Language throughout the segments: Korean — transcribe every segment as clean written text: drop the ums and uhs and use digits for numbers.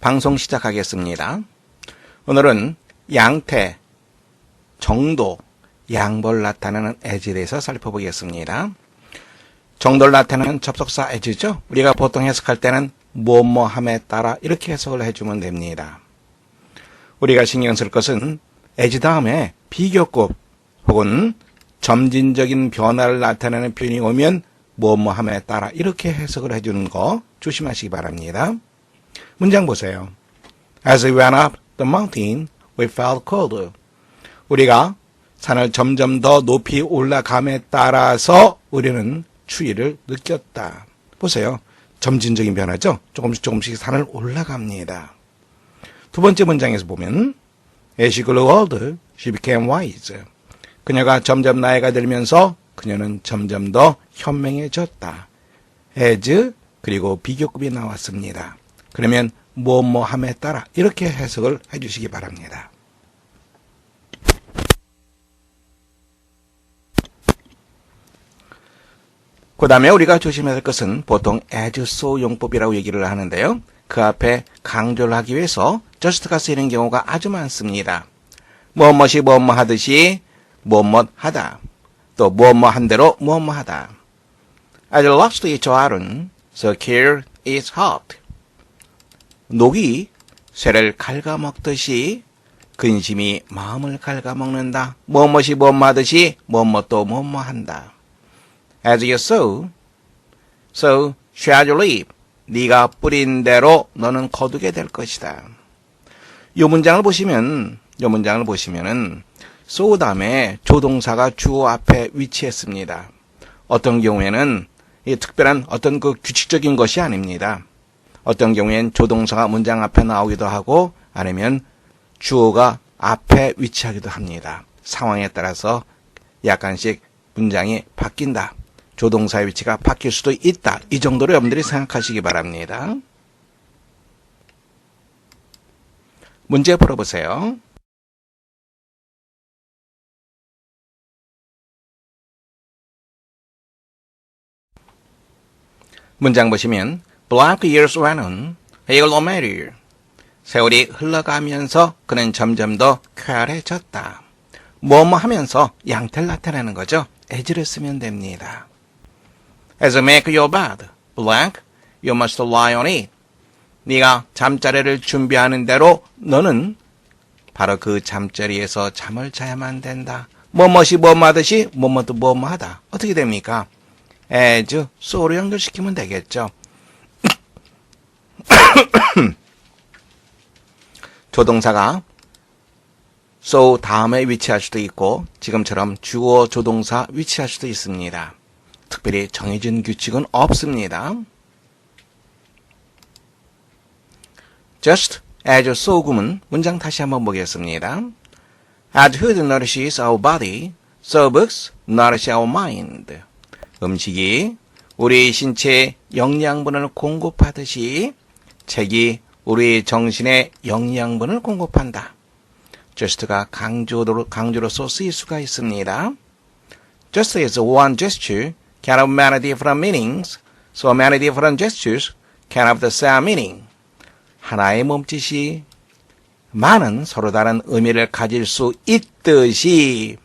방송 시작하겠습니다. 오늘은 양태, 정도, 양보를 나타내는 as에 대해서 살펴보겠습니다. 정도를 나타내는 접속사 as죠. 우리가 보통 해석할 때는 뭐뭐함에 따라 이렇게 해석을 해주면 됩니다. 우리가 신경 쓸 것은 as 다음에 비교급 혹은 점진적인 변화를 나타내는 표현이 오면 뭐뭐함에 따라 이렇게 해석을 해주는 거 조심하시기 바랍니다. 문장 보세요. As we went up the mountain, we felt colder. 우리가 산을 점점 더 높이 올라감에 따라서 우리는 추위를 느꼈다. 보세요. 점진적인 변화죠. 조금씩 산을 올라갑니다. 두 번째 문장에서 보면 As she grew older, she became wise. 그녀가 점점 나이가 들면서 그녀는 점점 더 현명해졌다. as 그리고 비교급이 나왔습니다. 그러면 뭐뭐함에 따라 이렇게 해석을 해주시기 바랍니다. 그 다음에 우리가 조심해야 할 것은 보통 as so 용법이라고 얘기를 하는데요. 그 앞에 강조를 하기 위해서 just가 쓰이는 경우가 아주 많습니다. 무엇이 무엇 하듯이 무엇 하다. 또 무엇 한 대로 무엇 하다. As lobster이 좋아하는 so here is hot. 녹이 쇠를 갉아먹듯이 근심이 마음을 갉아먹는다. 무엇이 무엇 하듯이 무엇도 무엇 한다. As you sow, so shall you reap. 네가 뿌린 대로 너는 거두게 될 것이다. 이 문장을 보시면은 sow 다음에 조동사가 주어 앞에 위치했습니다. 어떤 경우에는 특별한 어떤 규칙적인 것이 아닙니다. 어떤 경우엔 조동사가 문장 앞에 나오기도 하고 아니면 주어가 앞에 위치하기도 합니다. 상황에 따라서 약간씩 문장이 바뀐다. 조동사의 위치가 바뀔 수도 있다. 이 정도로 여러분들이 생각하시기 바랍니다. 문제 풀어보세요. 문장 보시면 Black years went on, he grew merrier. 세월이 흘러가면서 그는 점점 더 쾌활해졌다. 뭐뭐 하면서 양태를 나타내는 거죠. as를 쓰면 됩니다. As you make your bed, black, you must lie on it. 네가 잠자리를 준비하는 대로 너는 바로 그 잠자리에서 잠을 자야만 된다. 뭐뭐이 뭐뭐하듯이 뭐뭐도 뭐뭐하다. 어떻게 됩니까? as, so로 연결시키면 되겠죠. 조동사가 so 다음에 위치할 수도 있고 지금처럼 주어 조동사 위치할 수도 있습니다. 특별히 정해진 규칙은 없습니다. just as so 구문 문장 다시 한번 보겠습니다. As food nourishes our body, so books nourish our mind. 음식이 우리 신체에 영양분을 공급하듯이 책이 우리 정신에 영양분을 공급한다. just가 강조로서 쓰일 수가 있습니다. just is one gesture can have many different meanings, so many different gestures can have the same meaning. 하나의 몸짓이 많은 서로 다른 의미를 가질 수 있듯이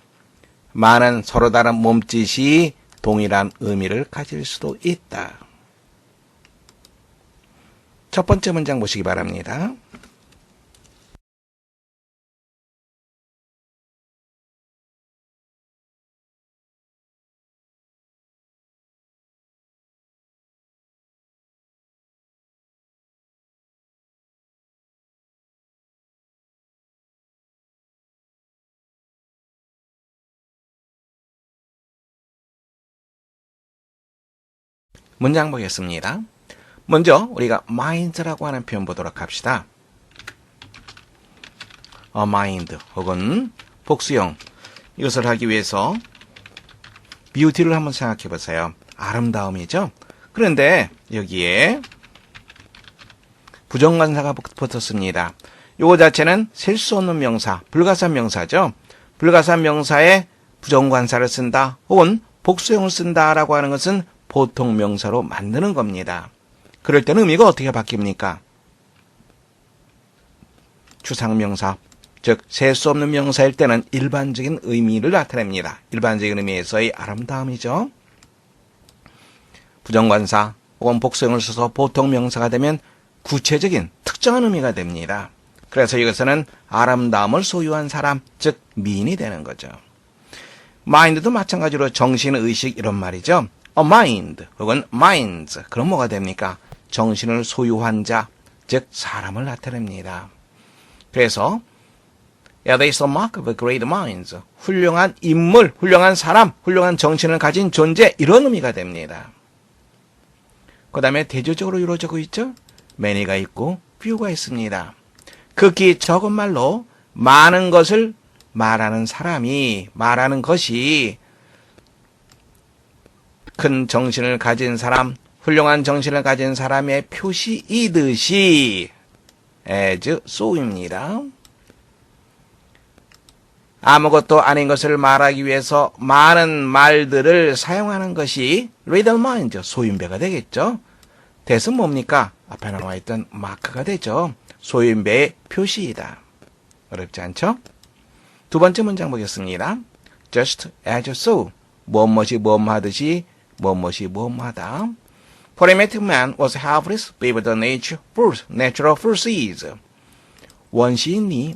많은 서로 다른 몸짓이 동일한 의미를 가질 수도 있다. 첫 번째 문장 보시기 바랍니다. 문장 보겠습니다. 먼저 우리가 mind라고 하는 표현 보도록 합시다. mind 혹은 복수형 이것을 하기 위해서 beauty를 한번 생각해 보세요. 아름다움이죠. 그런데 여기에 부정관사가 붙었습니다. 이거 자체는 셀 수 없는 명사, 불가산 명사죠. 불가산 명사에 부정관사를 쓴다 혹은 복수형을 쓴다라고 하는 것은 보통 명사로 만드는 겁니다. 그럴 때는 의미가 어떻게 바뀝니까? 추상명사, 즉 셀 수 없는 명사일 때는 일반적인 의미를 나타냅니다. 일반적인 의미에서의 아름다움이죠. 부정관사 혹은 복수형을 써서 보통 명사가 되면 구체적인 특정한 의미가 됩니다. 그래서 이것은 아름다움을 소유한 사람, 즉 미인이 되는 거죠. mind도 마찬가지로 정신, 의식 이런 말이죠. a mind 혹은 minds, 그럼 뭐가 됩니까? 정신을 소유한 자, 즉 사람을 나타냅니다. 그래서 It is a mark of great minds. 훌륭한 인물, 훌륭한 사람, 훌륭한 정신을 가진 존재, 이런 의미가 됩니다. 그 다음에 대조적으로 이루어지고 있죠. many가 있고 few가 있습니다. 극히 적은 말로 많은 것을 말하는 사람이, 말하는 것이 큰 정신을 가진 사람, 훌륭한 정신을 가진 사람의 표시이듯이 as so입니다. 아무것도 아닌 것을 말하기 위해서 많은 말들을 사용하는 것이 little mind, 소인배가 되겠죠. that은 뭡니까? 앞에 나와 있던 마크가 되죠. 소인배의 표시이다. 어렵지 않죠? 두 번째 문장 보겠습니다. just as so, 무엇이 무엇하듯이 무엇이 무엇하다. Primitive man was helpless with the natural forces. 원시인이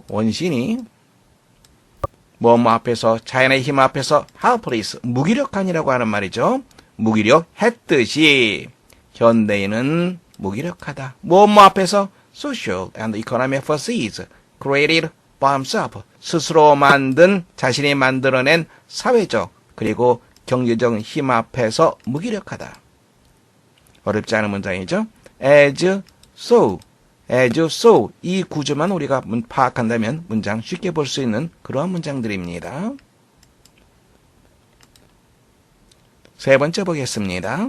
뭐뭐 앞에서, 자연의 힘 앞에서 helpless, 무기력한이라고 하는 말이죠. 무기력했듯이 현대인은 무기력하다. 뭐뭐 앞에서 social and economic forces created by himself, 스스로 만든, 자신이 만들어낸 사회적 그리고 경제적 힘 앞에서 무기력하다. 어렵지 않은 문장이죠. as so, 이 구조만 우리가 파악한다면 문장 쉽게 볼 수 있는 그러한 문장들입니다. 세 번째 보겠습니다.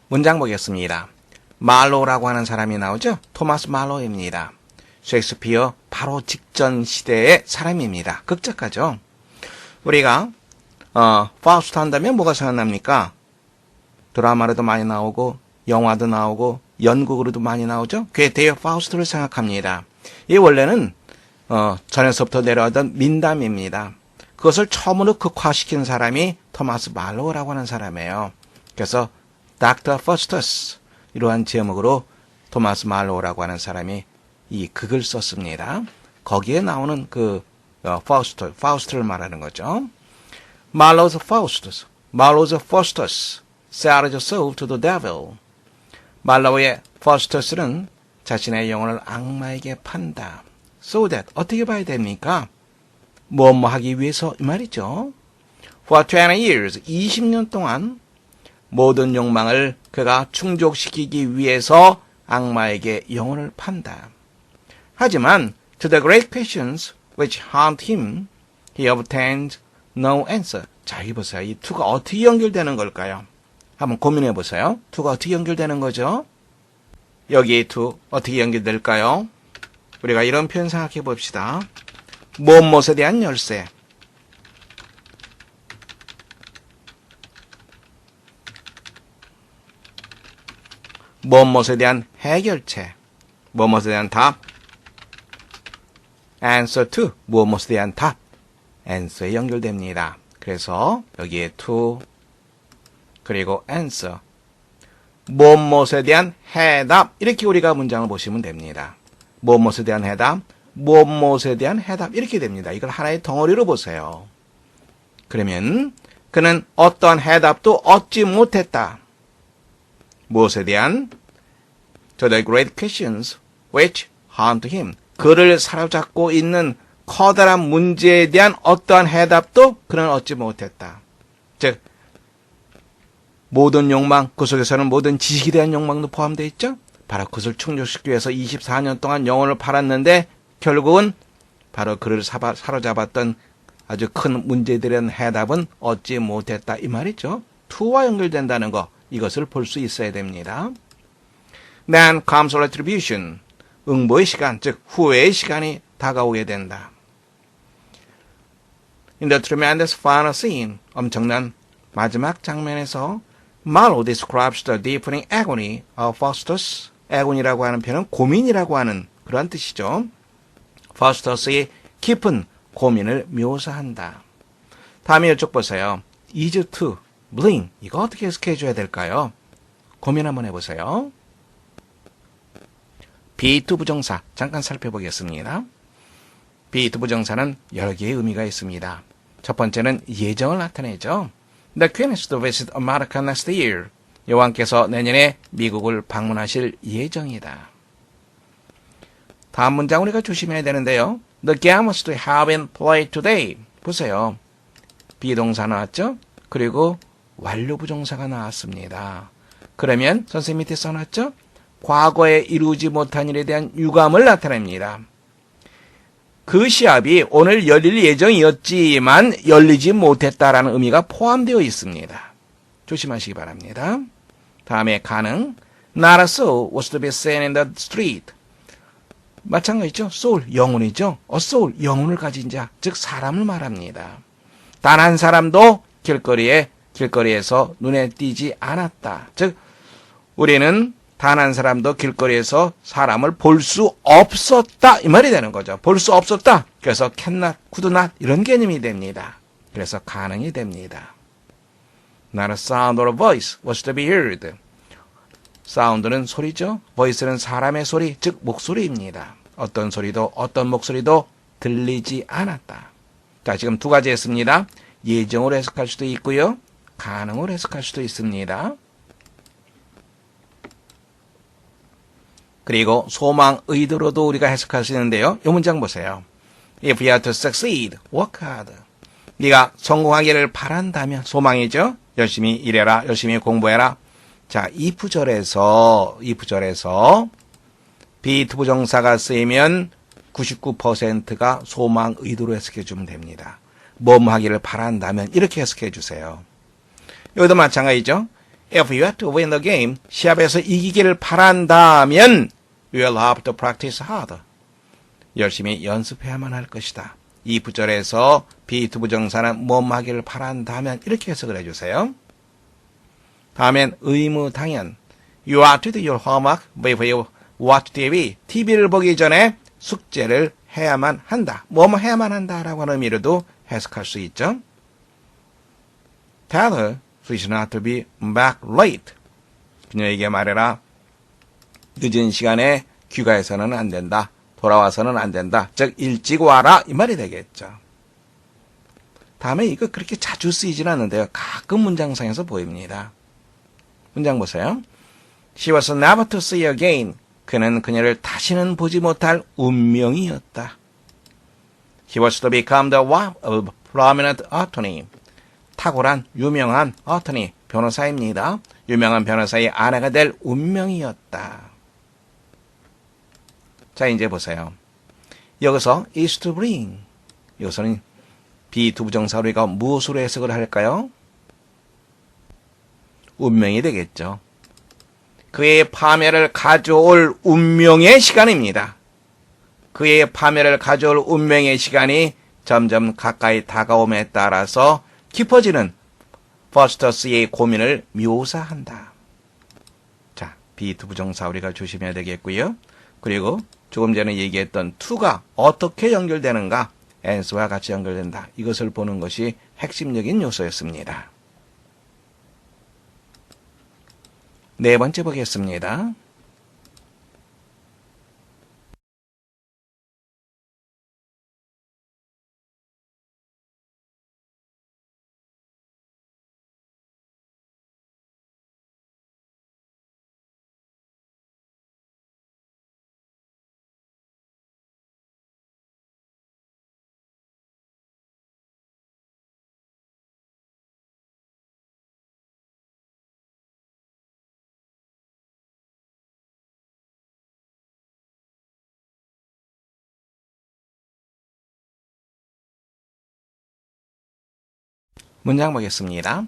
문장 보겠습니다. 말로라고 하는 사람이 나오죠. 토마스 말로입니다. 셰익스피어 바로 직전 시대의 사람입니다. 극작가죠. 우리가 파우스트 한다면 뭐가 생각납니까? 드라마로도 많이 나오고 영화도 나오고 연극으로도 많이 나오죠. 괴테의 파우스트를 생각합니다. 이 원래는 전에서부터 내려오던 민담입니다. 그것을 처음으로 극화시킨 사람이 토마스 말로우라고 하는 사람이에요. 그래서 닥터 퍼스터스, 이러한 제목으로 토마스 말로우라고 하는 사람이 이 극을 썼습니다. 거기에 나오는 그 파우스트를 말하는 거죠. Marlowe's Faustus sells his soul to the devil. 말로우의 파우스터스는 자신의 영혼을 악마에게 판다. So that, 어떻게 봐야 됩니까? 뭐 하기 위해서 이 말이죠. For 20 years, 20년 동안 모든 욕망을 그가 충족시키기 위해서 악마에게 영혼을 판다. 하지만 to the great questions which haunt him, he obtained no answer. 자, 여기 보세요. 이 to가 어떻게 연결되는 걸까요? 한번 고민해 보세요. to가 어떻게 연결되는 거죠? 여기 to 어떻게 연결될까요? 우리가 이런 표현 생각해 봅시다. 무엇에 대한 열쇠. 무엇에 대한 해결책. 무엇에 대한 답. answer to, 무엇에 대한 답. answer에 연결됩니다. 그래서 여기에 to 그리고 answer. 무엇에 대한 해답. 이렇게 우리가 문장을 보시면 됩니다. 무엇에 대한 해답, 무엇에 대한 해답. 이렇게 됩니다. 이걸 하나의 덩어리로 보세요. 그러면 그는 어떠한 해답도 얻지 못했다. 무엇에 대한? To the great questions which haunt him. 그를 사로잡고 있는 커다란 문제에 대한 어떠한 해답도 그는 얻지 못했다. 즉 모든 욕망, 그 속에서는 모든 지식에 대한 욕망도 포함되어 있죠. 바로 그것을 충족시키기 위해서 24년 동안 영혼을 팔았는데 결국은 바로 그를 사로잡았던 아주 큰 문제들에 대한 해답은 얻지 못했다 이 말이죠. to와 연결된다는 거 이것을 볼 수 있어야 됩니다. Then comes retribution. 응보의 시간, 즉 후회의 시간이 다가오게 된다. In the tremendous final scene, 엄청난 마지막 장면에서 Marlowe describes the deepening agony of Faustus. agony라고 하는 표현은 고민이라고 하는 그런 뜻이죠. Faustus의 깊은 고민을 묘사한다. 다음에 이쪽 보세요. is to, bling. 이거 어떻게 해석해 줘야 될까요? 고민 한번 해보세요. be to 부정사 잠깐 살펴보겠습니다. be to 부정사는 여러 개의 의미가 있습니다. 첫 번째는 예정을 나타내죠. The Queen is to visit America next year. 여왕께서 내년에 미국을 방문하실 예정이다. 다음 문장 우리가 조심해야 되는데요. The game was to have been played today. 보세요. 비동사 나왔죠? 그리고 완료 부정사가 나왔습니다. 그러면 선생님 밑에 써놨죠? 과거에 이루지 못한 일에 대한 유감을 나타냅니다. 그 시합이 오늘 열릴 예정이었지만 열리지 못했다라는 의미가 포함되어 있습니다. 조심하시기 바랍니다. 다음에 가능. Not a soul was to be seen in the street. 마찬가지죠. soul, 영혼이죠. a soul, 영혼을 가진 자, 즉 사람을 말합니다. 단 한 사람도 길거리에서 눈에 띄지 않았다. 즉 우리는 단 한 사람도 길거리에서 사람을 볼 수 없었다 이 말이 되는 거죠. 볼 수 없었다. 그래서 cannot, could not 이런 개념이 됩니다. 그래서 가능이 됩니다. Not a sound or a voice was to be heard. 사운드는 소리죠. voice는 사람의 소리, 즉 목소리입니다. 어떤 소리도 어떤 목소리도 들리지 않았다. 자, 지금 두 가지 했습니다. 예정으로 해석할 수도 있고요. 가능으로 해석할 수도 있습니다. 그리고 소망 의도로도 우리가 해석할 수 있는데요. 이 문장 보세요. If you are to succeed, work hard. 네가 성공하기를 바란다면 소망이죠. 열심히 일해라. 열심히 공부해라. 자, if 절에서 be to 부정사가 쓰이면 99%가 소망 의도로 해석해 주면 됩니다. 뭐 하기를 바란다면 이렇게 해석해 주세요. 여기도 마찬가지죠. If you have to win the game, 시합에서 이기기를 바란다면 you will have to practice hard. 열심히 연습해야만 할 것이다. 이 부절에서 be to 부정사는 뭐 하기를 바란다면 이렇게 해석을 해주세요. 다음엔 의무 당연. You are to do your homework before you watch TV. TV를 보기 전에 숙제를 해야만 한다. 뭐뭐 해야만 한다라고 하는 의미로도 해석할 수 있죠. Tell her please not to be back late. 그녀에게 말해라. 늦은 시간에 귀가해서는 안 된다. 돌아와서는 안 된다. 즉 일찍 와라 이 말이 되겠죠. 다음에 이거 그렇게 자주 쓰이지는 않는데요. 가끔 문장상에서 보입니다. 문장 보세요. She was never to see again. 그는 그녀를 다시는 보지 못할 운명이었다. He was to become the wife of a prominent attorney. 탁월한 유명한 attorney, 변호사입니다. 유명한 변호사의 아내가 될 운명이었다. 자, 이제 보세요. 여기서 is to bring. 여기서는 be to 부정사 우리가 무엇으로 해석을 할까요? 운명이 되겠죠. 그의 파멸을 가져올 운명의 시간입니다. 그의 파멸을 가져올 운명의 시간이 점점 가까이 다가옴에 따라서 깊어지는 퍼스터스의 고민을 묘사한다. 자, be to 부정사 우리가 조심해야 되겠고요. 그리고 조금 전에 얘기했던 to가 어떻게 연결되는가? ans와 같이 연결된다. 이것을 보는 것이 핵심적인 요소였습니다. 네 번째 보겠습니다. 문장 보겠습니다.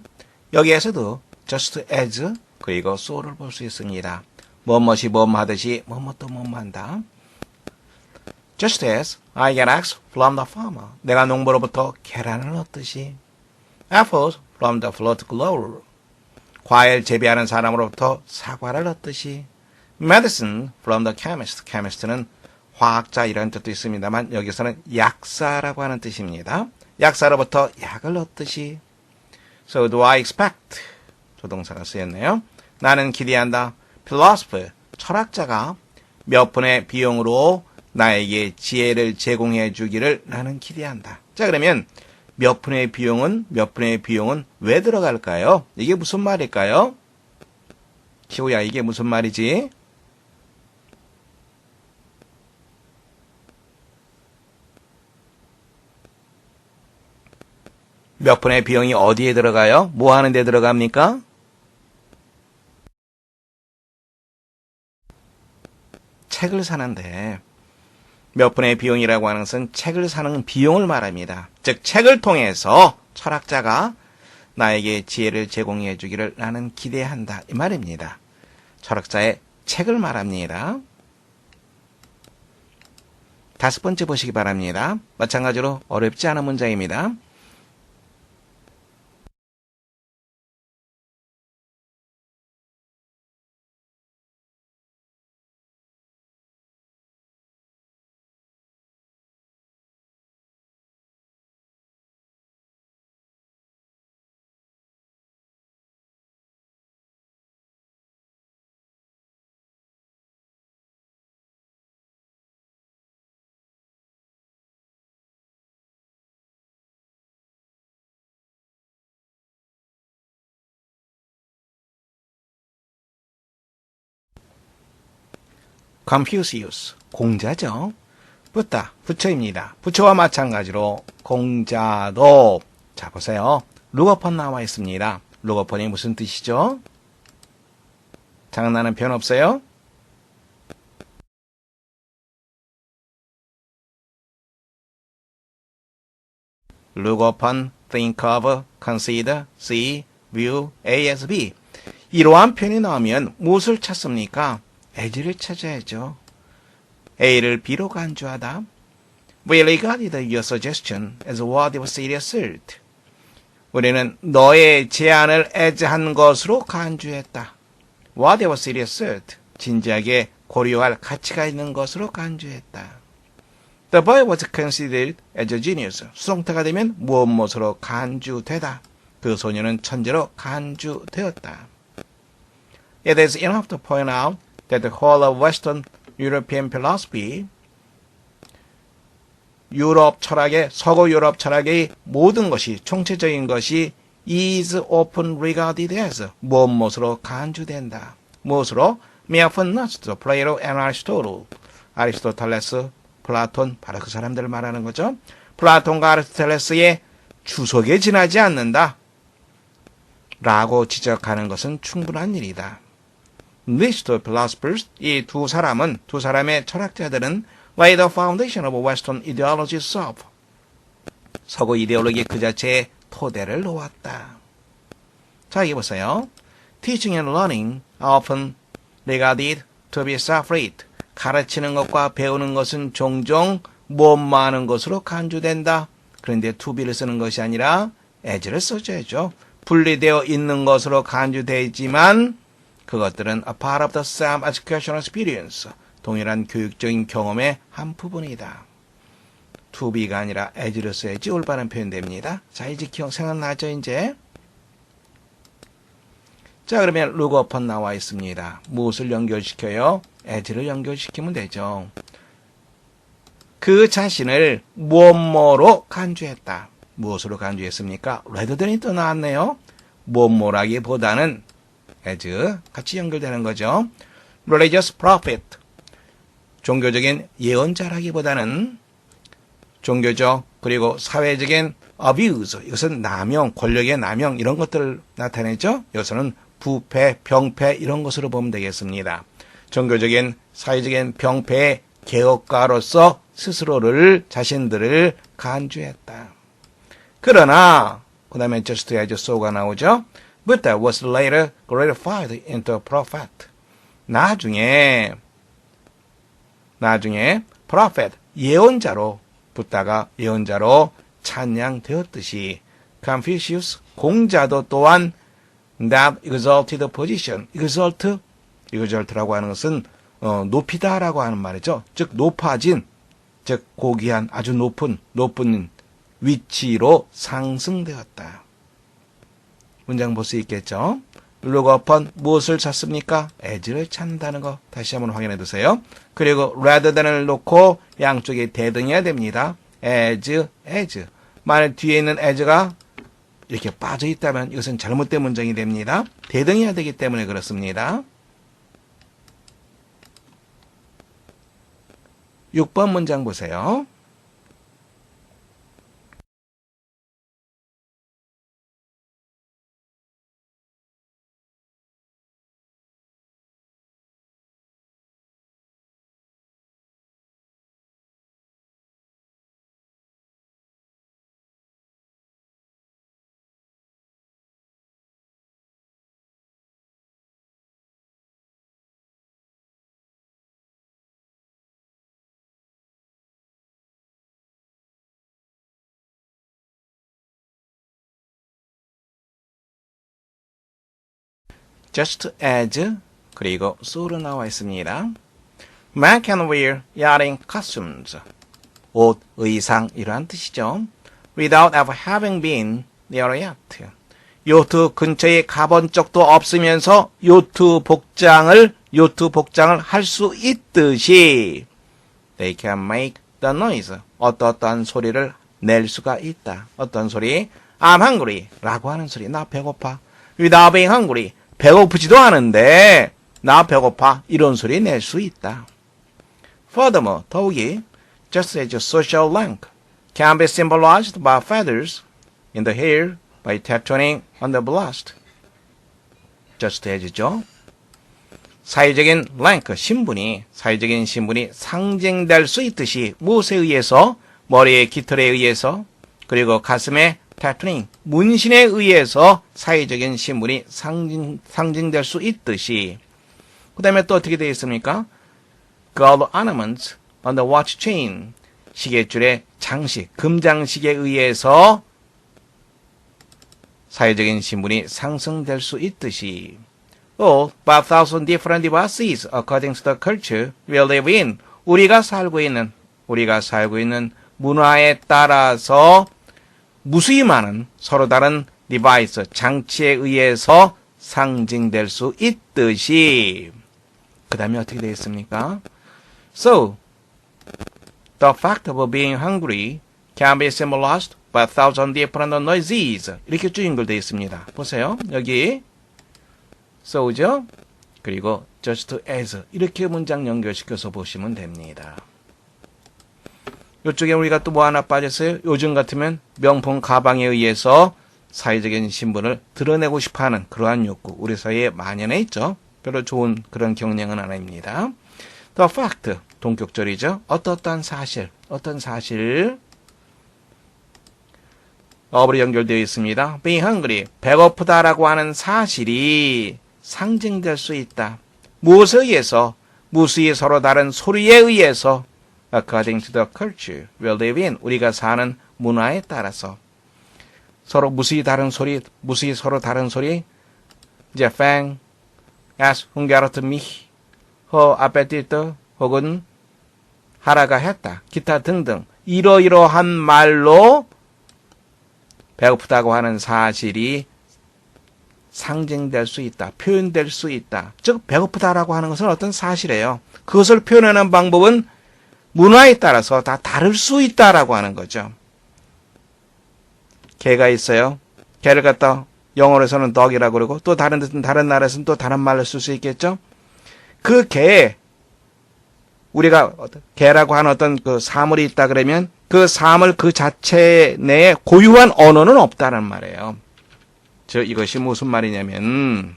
여기에서도 just as 그리고 so를 볼 수 있습니다. 뭐뭇이 뭐하듯이 뭐뭇도 뭐한다. Just as I get eggs from the farmer. 내가 농부로부터 계란을 얻듯이. Apples from the fruit grower. 과일 재배하는 사람으로부터 사과를 얻듯이. Medicine from the chemist. chemist는 화학자 이런 뜻도 있습니다만 여기서는 약사라고 하는 뜻입니다. 약사로부터 약을 얻듯이. So do I expect. 조동사가 쓰였네요. 나는 기대한다. Philosopher. 철학자가 몇 푼의 비용으로 나에게 지혜를 제공해 주기를 나는 기대한다. 자, 그러면 몇 푼의 비용은 왜 들어갈까요? 이게 무슨 말일까요? 키우야, 이게 무슨 말이지? 몇 푼의 비용이 어디에 들어가요? 뭐 하는 데 들어갑니까? 책을 사는데 몇 푼의 비용이라고 하는 것은 책을 사는 비용을 말합니다. 즉 책을 통해서 철학자가 나에게 지혜를 제공해 주기를 나는 기대한다 이 말입니다. 철학자의 책을 말합니다. 다섯 번째 보시기 바랍니다. 마찬가지로 어렵지 않은 문장입니다. Confucius, 공자죠. 붙다, 부처입니다. 부처와 마찬가지로 공자도. 자, 보세요. 룩어폰 나와 있습니다. 룩어폰이 무슨 뜻이죠? 장난하는 표현 없어요? look upon, think of, consider, see, view, A as B. 이러한 표현이 나오면 무엇을 찾습니까? as를 찾아야죠. A를 B로 간주하다. We regarded your suggestion as worthy of serious thought. 우리는 너의 제안을 as 한 것으로 간주했다. worthy of serious thought. 진지하게 고려할 가치가 있는 것으로 간주했다. The boy was considered as a genius. 수동태가 되면 무엇으로 간주되다. 그 소녀는 천재로 간주되었다. It is enough to point out that the whole of Western European philosophy, 유럽 철학의, 서구 유럽 철학의 모든 것이, 총체적인 것이 is often regarded as 무엇으로 간주된다. 무엇으로? mere footnotes to Plato and Aristotle. 아리스토텔레스, 플라톤, 바로 그 사람들을 말하는 거죠. 플라톤과 아리스토텔레스의 주석에 지나지 않는다. 라고 지적하는 것은 충분한 일이다. These two philosophers, 이 두 사람의 철학자들은 lay the foundation of Western ideology itself. 서구 이데올로기 그 자체의 토대를 놓았다. 자, 여기 보세요. Teaching and learning are often regarded to be separate. 가르치는 것과 배우는 것은 종종 무엇만한 것으로 간주된다. 그런데 to be를 쓰는 것이 아니라 as를 써줘야죠. 분리되어 있는 것으로 간주되지만 그것들은 a part of the same educational experience. 동일한 교육적인 경험의 한 부분이다. to be가 아니라 as를 써야지 올바른 표현됩니다. 자, 이제 생각나죠, 이제? 자, 그러면 look upon 나와 있습니다. 무엇을 연결시켜요? as를 연결시키면 되죠. 그 자신을 무엇뭐로 간주했다. 무엇으로 간주했습니까? rather than이 또 나왔네요. 무엇뭐라기보다는 as 같이 연결되는 거죠. religious prophet. 종교적인 예언자라기보다는 종교적 그리고 사회적인 abuse. 이것은 남용, 권력의 남용 이런 것들을 나타내죠. 여기서는 부패, 병폐 이런 것으로 보면 되겠습니다. 종교적인 사회적인 병폐의 개혁가로서 스스로를 자신들을 간주했다. 그러나 그 다음에 just as so가 나오죠. Buddha was later glorified into a prophet. 나중에 prophet, 예언자로, 붓다가 예언자로 찬양되었듯이 Confucius, 공자도 또한 that exalted position, exalt라고 하는 것은 높이다라고 하는 말이죠. 즉 높아진, 즉 고귀한 아주 높은 위치로 상승되었다. 문장 볼 수 있겠죠? look upon 무엇을 찾습니까? as를 찾는다는 거 다시 한번 확인해 두세요. 그리고 rather than을 놓고 양쪽에 대등해야 됩니다. as. 만약 뒤에 있는 as가 이렇게 빠져 있다면 이것은 잘못된 문장이 됩니다. 대등해야 되기 때문에 그렇습니다. 6번 문장 보세요. just as 그리고 so로 나와 있습니다. Man can wear yachting costumes. 옷, 의상 이러한 뜻이죠. Without ever having been near a yacht. 요트 근처에 가본 적도 없으면서 요트 복장을 할 수 있듯이 They can make the noise. 어떠한 소리를 낼 수가 있다. 어떤 소리? I'm hungry 라고 하는 소리. 나 배고파. Without being hungry. 배고프지도 않은데 나 배고파 이런 소리 낼 수 있다. Furthermore, 더욱이 just as social rank can be symbolized by feathers in the hair by tattooing on the bust. just as죠. 사회적인 rank, 사회적인 신분이 상징될 수 있듯이 무엇에 의해서? 머리의 깃털에 의해서 그리고 가슴에 tattooing, 문신에 의해서 사회적인 신분이 상징될 수 있듯이 그 다음에 또 어떻게 되어 있습니까? Gold ornaments on the watch chain, 시계줄의 장식, 금장식에 의해서 사회적인 신분이 상승될 수 있듯이 All but 1,000 different devices according to the culture we live in, 우리가 살고 있는 문화에 따라서 무수히 많은 서로 다른 디바이스, 장치에 의해서 상징될 수 있듯이 그 다음에 어떻게 되겠습니까? So, the fact of being hungry can be symbolized by 1,000 different noises. 이렇게 쭉 연결되어 있습니다. 보세요. 여기 so죠? 그리고 just as 이렇게 문장 연결시켜서 보시면 됩니다. 이쪽에 우리가 또 뭐 하나 빠졌어요? 요즘 같으면 명품 가방에 의해서 사회적인 신분을 드러내고 싶어하는 그러한 욕구 우리 사이에 만연해 있죠. 별로 좋은 그런 경향은 아닙니다. The fact, 동격절이죠. 어떤 사실 어브로 연결되어 있습니다. Being hungry, 배고프다라고 하는 사실이 상징될 수 있다. 무엇에 의해서? 무수히 서로 다른 소리에 의해서 according to the culture we live in, 우리가 사는 문화에 따라서 서로 무수히 서로 다른 소리 이제 fang, as hungert mich, appetite 혹은 하라가 했다. 기타 등등 이러이러한 말로 배고프다고 하는 사실이 상징될 수 있다. 표현될 수 있다. 즉 배고프다라고 하는 것은 어떤 사실이에요. 그것을 표현하는 방법은 문화에 따라서 다 다를 수 있다라고 하는 거죠. 개가 있어요. 개를 갖다 영어로서는 dog이라고 그러고 또 다른 나라에서는 또 다른 말로 쓸 수 있겠죠. 그 개에 우리가 개라고 하는 어떤 그 사물이 있다 그러면 그 사물 그 자체 내에 고유한 언어는 없다는 말이에요. 즉 이것이 무슨 말이냐면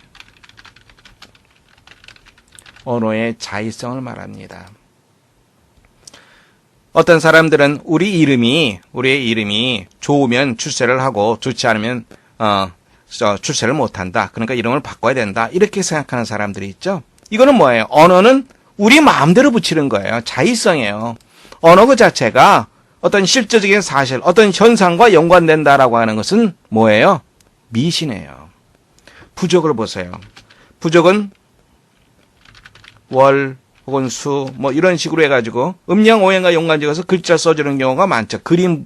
언어의 자의성을 말합니다. 어떤 사람들은 우리의 이름이 좋으면 출세를 하고 좋지 않으면 출세를 못한다. 그러니까 이름을 바꿔야 된다. 이렇게 생각하는 사람들이 있죠. 이거는 뭐예요? 언어는 우리 마음대로 붙이는 거예요. 자의성이에요. 언어 그 자체가 어떤 실제적인 사실, 어떤 현상과 연관된다라고 하는 것은 뭐예요? 미신이에요. 부족을 보세요. 부족은 월 혹은 수 뭐 이런 식으로 해가지고 음양 오행과 연관지어서 글자 써주는 경우가 많죠. 그림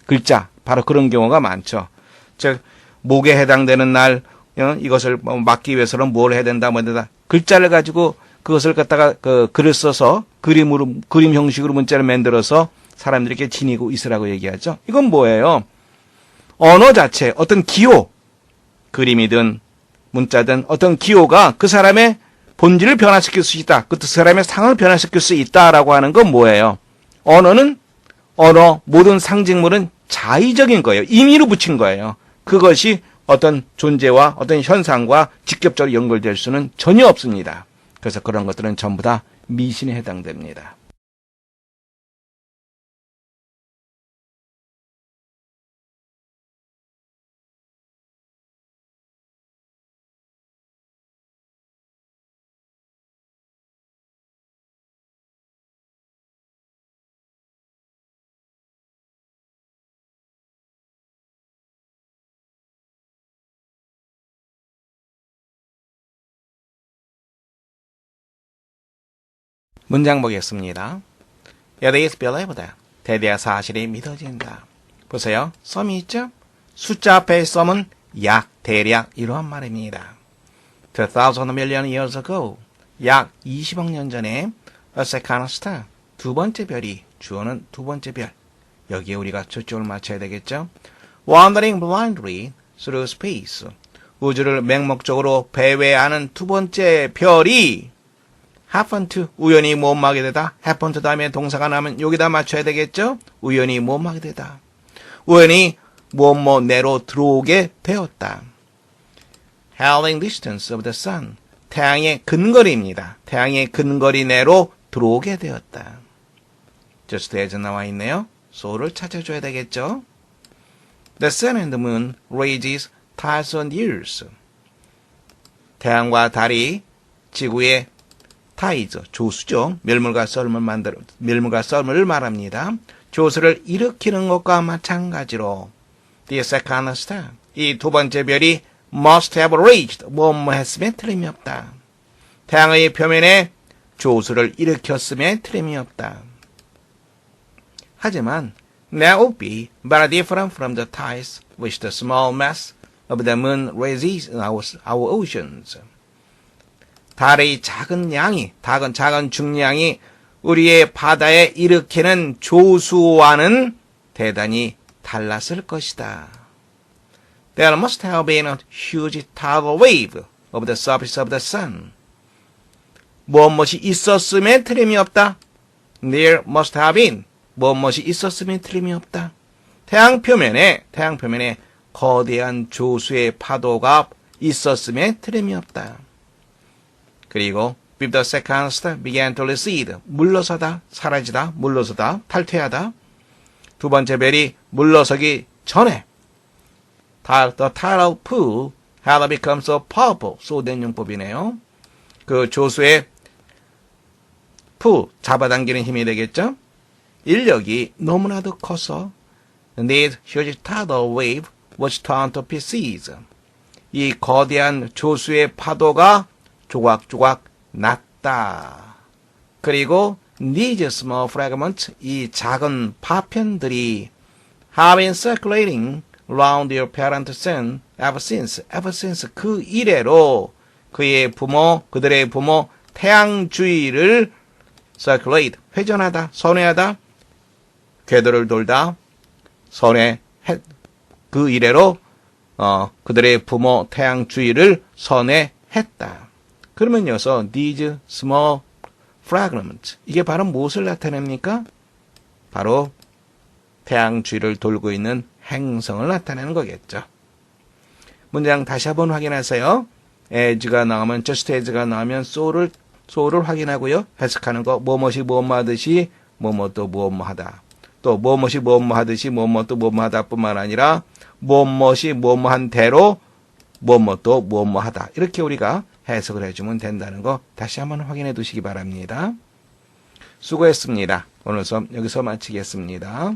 글자 바로 그런 경우가 많죠. 즉 목에 해당되는 날 이것을 막기 위해서는 뭘 해야 된다 뭐 된다 글자를 가지고 그것을 갖다가 글을 써서 그림 형식으로 문자를 만들어서 사람들에게 지니고 있으라고 얘기하죠. 이건 뭐예요? 언어 자체 어떤 기호 그림이든 문자든 어떤 기호가 그 사람의 본질을 변화시킬 수 있다. 그 사람의 상을 변화시킬 수 있다라고 하는 건 뭐예요? 언어, 모든 상징물은 자의적인 거예요. 임의로 붙인 거예요. 그것이 어떤 존재와 어떤 현상과 직접적으로 연결될 수는 전혀 없습니다. 그래서 그런 것들은 전부 다 미신에 해당됩니다. 문장 보겠습니다. It is believed. 대대한 사실이 믿어진다. 보세요. 썸이 있죠? 숫자 앞에 썸은 약, 대략 이러한 말입니다. 2,000 million years ago. 약 20억 년 전에 a second star. 두 번째 별이 주어는 두 번째 별. 여기에 우리가 초점을 맞춰야 되겠죠? Wandering blindly through space. 우주를 맹목적으로 배회하는 두 번째 별이 happen to 우연히 모험하게 되다. happen to 다음에 동사가 나면 여기다 맞춰야 되겠죠? 우연히 모험하게 되다. 우연히 무엇 내로 들어오게 되었다. hailing distance of the sun. 태양의 근거리입니다. 태양의 근거리 내로 들어오게 되었다. just as 나와 있네요. so를 찾아줘야 되겠죠? The sun and the moon raises thousand years. 태양과 달이 지구의 타이즈, 조수죠. 멸물과 썰물을 말합니다. 조수를 일으키는 것과 마찬가지로 The second star, 이 두 번째 별이 must have raised, 뭐뭐 했음에 틀림이 없다. 태양의 표면에 조수를 일으켰음에 틀림이 없다. 하지만 that would be very different from the tides which the small mass of the moon raises in our oceans. 달의 작은 중량이 우리의 바다에 일으키는 조수와는 대단히 달랐을 것이다. There must have been a huge tidal wave of the surface of the sun. 무엇이 있었음에 틀림이 없다. There must have been 무엇이 있었음에 틀림이 없다. 태양 표면에 거대한 조수의 파도가 있었음에 틀림이 없다. 그리고 with the second star began to recede. 물러서다, 사라지다, 물러서다, 탈퇴하다. 두 번째 별이 물러서기 전에 the tidal pool had become so powerful. 소된 용법이네요. 그 조수의 잡아당기는 힘이 되겠죠? 인력이 너무나도 커서 this huge tidal wave was torn to pieces. 이 거대한 조수의 파도가 조각조각 났다. 그리고 these small fragments, 이 작은 파편들이 have been circulating around your parent sun ever since 그 이래로 그들의 부모 태양 주위를 circulate, 회전하다, 선회하다, 궤도를 돌다, 그 이래로 그들의 부모 태양 주위를 선회했다. 그러면 여기서 these small fragments, 이게 바로 무엇을 나타냅니까? 바로 태양 주위를 돌고 있는 행성을 나타내는 거겠죠. 문장 다시 한번 확인하세요. as가 나오면 just as가 나오면 so를 확인하고요. 해석하는 거 무엇이 무엇마듯이 뭐뭐도 무엇뭐하다. 또 무엇이 무엇뭐하듯이 무엇도 무엇뭐하다 뿐만 아니라 무엇이 무엇한 대로 무엇도 무엇뭐하다. 이렇게 우리가 해석을 해주면 된다는 거 다시 한번 확인해 두시기 바랍니다. 수고했습니다. 오늘 수업 여기서 마치겠습니다.